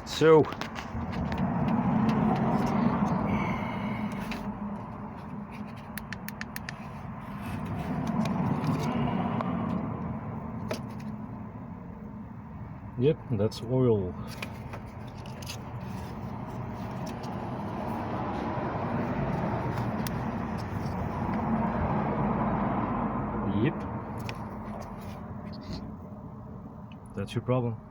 So, yep, that's oil. Yep. That's your problem.